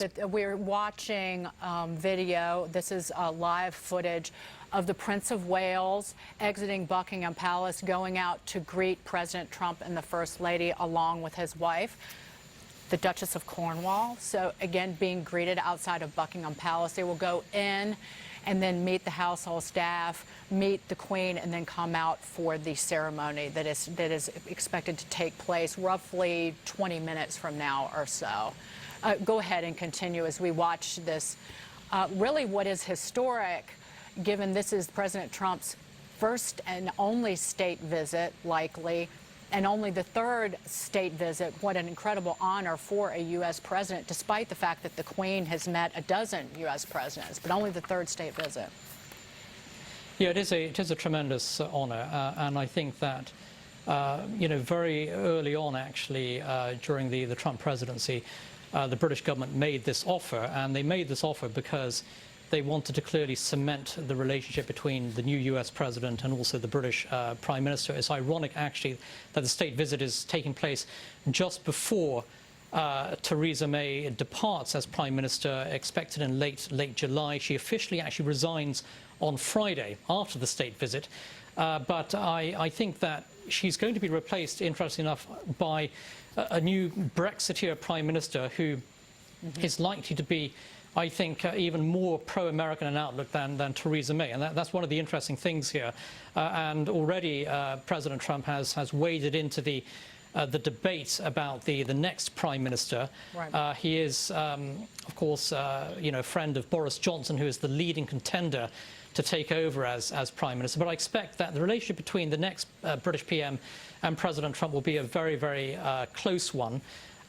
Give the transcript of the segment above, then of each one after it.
We're watching video. This is live footage of the Prince of Wales exiting Buckingham Palace, going out to greet President Trump and the First Lady along with his wife, the Duchess of Cornwall. So again, being greeted outside of Buckingham Palace. They will go in and then meet the household staff, meet the Queen, and then come out for the ceremony that is expected to take place roughly 20 minutes from now or so. Go ahead and continue as we watch this. Really what is historic, given this is President Trump's first and only state visit, likely, and only the third state visit. What an incredible honor for a U.S. president, despite the fact that the Queen has met a dozen U.S. presidents, but only the third state visit. Yeah, it is a tremendous honor, and I think that, very early on, actually, during the Trump presidency, the British government made this offer, and they made this offer because they wanted to clearly cement the relationship between the new U.S. president and also the British Prime Minister. It's ironic, actually, that the state visit is taking place just before Theresa May departs as Prime Minister, expected in late July. She officially actually resigns on Friday after the state visit. But I think that she's going to be replaced, interestingly enough, by a new Brexiteer Prime Minister who is likely to be, I think, even more pro-American in outlook than Theresa May. And that's one of the interesting things here. And already President Trump has waded into the debate about the next Prime Minister. Right. He is, of course, a friend of Boris Johnson, who is the leading contender to take over as Prime Minister. But I expect that the relationship between the next British PM and President Trump will be a very, very close one,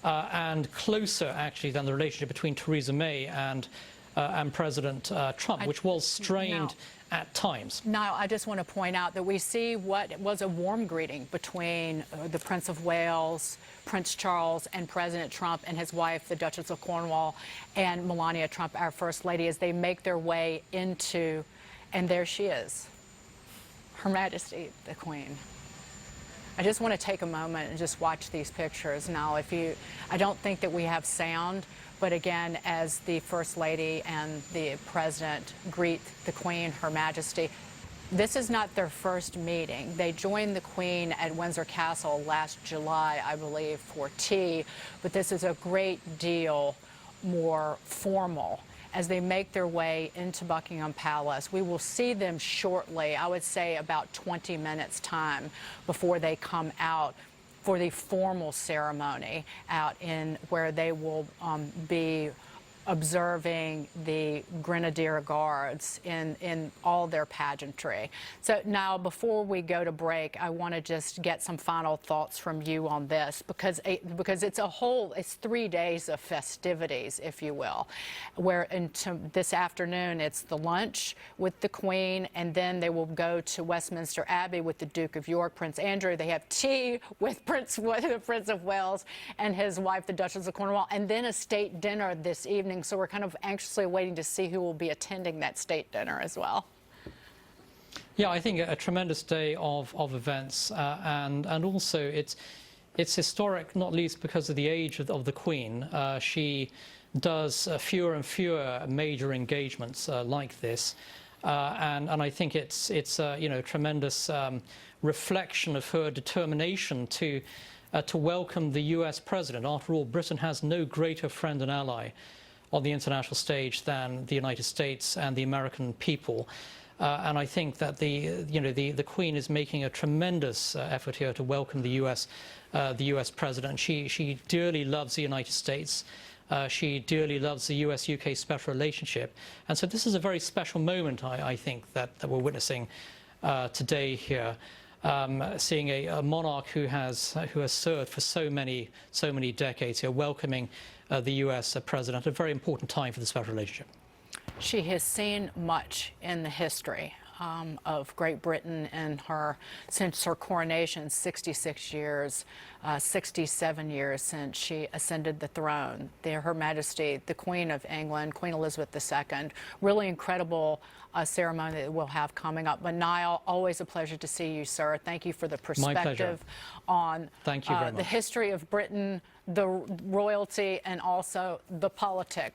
and closer, actually, than the relationship between Theresa May and President Trump, which was strained at times. Now, I just want to point out that we see what was a warm greeting between the Prince of Wales, Prince Charles, and President Trump and his wife, the Duchess of Cornwall, and Melania Trump, our First Lady, as they make their way into, and there she is, Her Majesty, the Queen. I just want to take a moment and just watch these pictures. Now, I don't think that we have sound, but again, as the First Lady and the President greet the Queen, Her Majesty, this is not their first meeting. They joined the Queen at Windsor Castle last July, I believe, for tea, but this is a great deal more formal. As they make their way into Buckingham Palace, we will see them shortly, I would say about 20 minutes time before they come out for the formal ceremony out in where they will be observing the Grenadier Guards in all their pageantry. So now, before we go to break, I want to just get some final thoughts from you on this, because it's 3 days of festivities, if you will, where this afternoon it's the lunch with the Queen, and then they will go to Westminster Abbey with the Duke of York, Prince Andrew. They have tea with the Prince of Wales and his wife, the Duchess of Cornwall, and then a state dinner this evening. So we're kind of anxiously waiting to see who will be attending that state dinner as well. Yeah, I think a tremendous day of events, and also it's historic, not least because of the age of the Queen. She does fewer and fewer major engagements like this, and I think it's a tremendous reflection of her determination to welcome the U.S. president. After all, Britain has no greater friend and ally on the international stage than the United States and the American people. And I think that the Queen is making a tremendous effort here to welcome the U.S. president. She dearly loves the United States. She dearly loves the U.S. U.K. special relationship. And so this is a very special moment, I think, that we're witnessing today here. Seeing a monarch who has served for so many decades here, welcoming the U.S. president at a very important time for the special relationship. She has seen much in the history of Great Britain and since her coronation, 66 years, 67 years since she ascended the throne. Her Majesty, the Queen of England, Queen Elizabeth II, really incredible ceremony that we'll have coming up. But Nile, always a pleasure to see you, sir. Thank you for the perspective on Thank you very much. The history of Britain, the royalty, and also the politics.